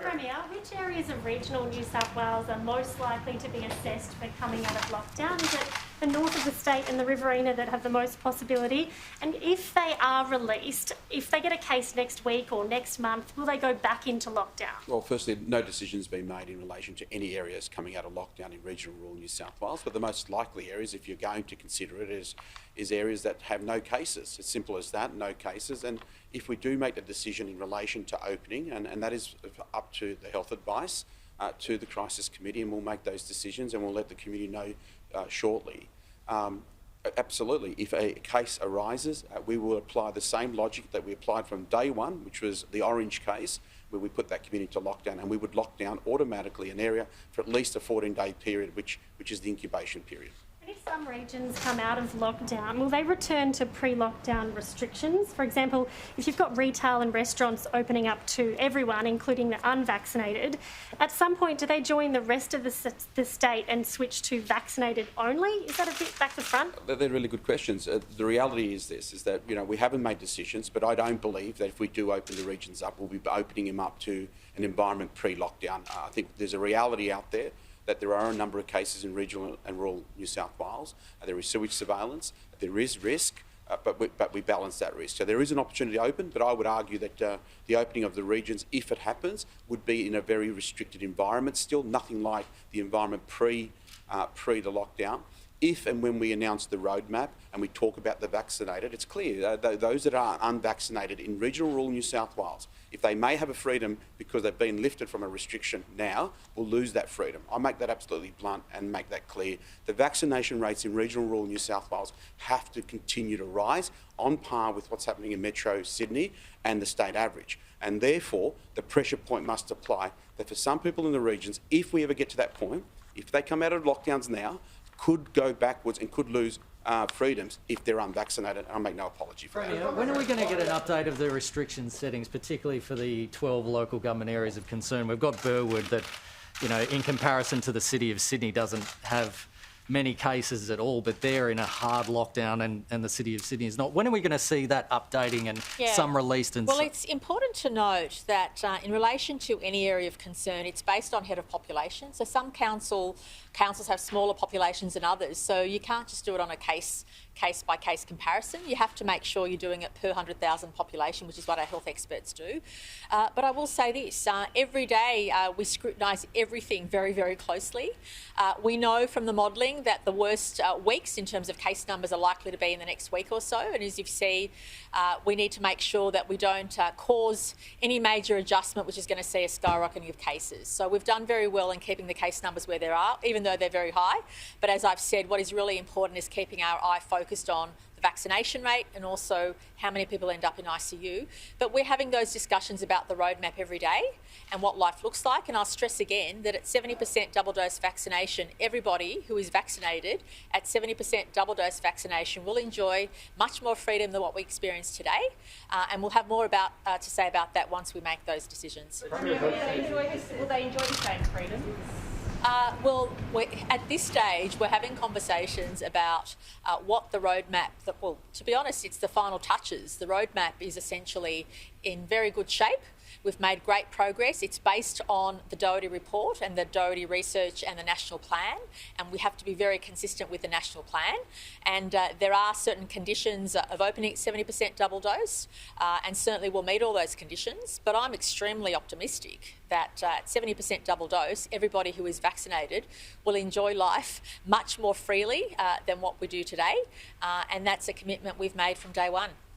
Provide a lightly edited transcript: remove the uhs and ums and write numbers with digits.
Premier, which areas of regional New South Wales are most likely to be assessed for coming out of lockdown? Is it the north of the state and the Riverina that have the most possibility? And if they are released, if they get a case next week or next month, will they go back into lockdown? Well, firstly, no decision's been made in relation to any areas coming out of lockdown in regional rural New South Wales, but the most likely areas, if you're going to consider it, is areas that have no cases. It's simple as that, no cases. And if we do make the decision in relation to opening, and that is up to the health advice, to the crisis committee, and we'll make those decisions and we'll let the community know shortly. Absolutely, if a case arises, we will apply the same logic that we applied from day one, which was the orange case, where we put that community to lockdown, and we would lock down automatically an area for at least a 14-day period, which is the incubation period. And if some regions come out of lockdown, will they return to pre-lockdown restrictions? For example, if you've got retail and restaurants opening up to everyone, including the unvaccinated, at some point do they join the rest of the state and switch to vaccinated only? Is that a bit back to front? They're really good questions. The reality is that we haven't made decisions, but I don't believe that if we do open the regions up, we'll be opening them up to an environment pre-lockdown. I think there's a reality out there that there are a number of cases in regional and rural New South Wales. There is sewage surveillance, there is risk, but we balance that risk. So there is an opportunity to open, but I would argue that the opening of the regions, if it happens, would be in a very restricted environment, still nothing like the environment pre the lockdown. If and when we announce the roadmap and we talk about the vaccinated, it's clear those that are unvaccinated in regional rural New South Wales, if they may have a freedom because they've been lifted from a restriction now, will lose that freedom. I make that absolutely blunt and make that clear. The vaccination rates in regional rural New South Wales have to continue to rise on par with what's happening in Metro Sydney and the state average. And therefore, the pressure point must apply that for some people in the regions, if we ever get to that point, if they come out of lockdowns now, could go backwards and could lose freedoms if they're unvaccinated. And I make no apology for that. When are we going to get an update of the restriction settings, particularly for the 12 local government areas of concern? We've got Burwood that, in comparison to the City of Sydney, doesn't have many cases at all, but they're in a hard lockdown and the City of Sydney is not. When are we going to see that updating and some released? Well, it's important to note that in relation to any area of concern, it's based on head of population. So some councils have smaller populations than others, so you can't just do it on a case-by-case comparison. You have to make sure you're doing it per 100,000 population, which is what our health experts do. But I will say this, every day we scrutinise everything very, very closely. We know from the modelling that the worst weeks in terms of case numbers are likely to be in the next week or so, and as you see, we need to make sure that we don't cause any major adjustment which is going to see a skyrocketing of cases. So we've done very well in keeping the case numbers where they are, even though they're very high. But as I've said, what is really important is keeping our eye focused on the vaccination rate and also how many people end up in ICU. But we're having those discussions about the roadmap every day and what life looks like. And I'll stress again that at 70% double dose vaccination, everybody who is vaccinated at 70% double dose vaccination will enjoy much more freedom than what we experience today. And we'll have more to say about that once we make those decisions. Will they enjoy the same freedom? Well, at this stage, we're having conversations about what the roadmap, to be honest, it's the final touches. The roadmap is essentially in very good shape. We've made great progress. It's based on the Doherty report and the Doherty research and the national plan, and we have to be very consistent with the national plan. And there are certain conditions of opening at 70% double dose, and certainly we'll meet all those conditions. But I'm extremely optimistic that at 70% double dose, everybody who is vaccinated will enjoy life much more freely than what we do today, and that's a commitment we've made from day one.